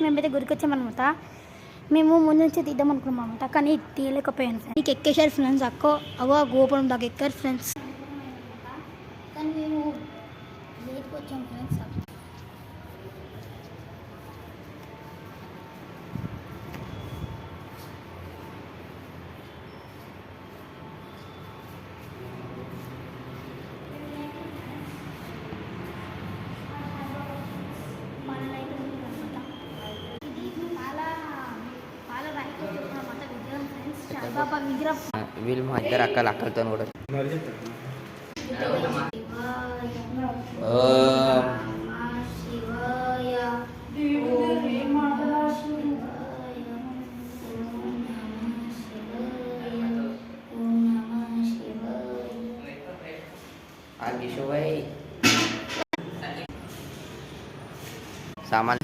మేమైతే గుడికి వచ్చామన్నమాట. మేము ముందు నుంచి తీద్దాం అనుకున్నాం అనమాట, కానీ తీయలేకపోయాను ఫ్రెండ్స్. నీకు ఎక్కేసారు ఫ్రెండ్స్, అవో గోపురం దాకా ఎక్కారు ఫ్రెండ్స్. కానీ మేము లేట్కి వచ్చాము ఫ్రెండ్స్. వీళ్ళు మా ఇద్దరు అక్కలతో కూడా సామాన్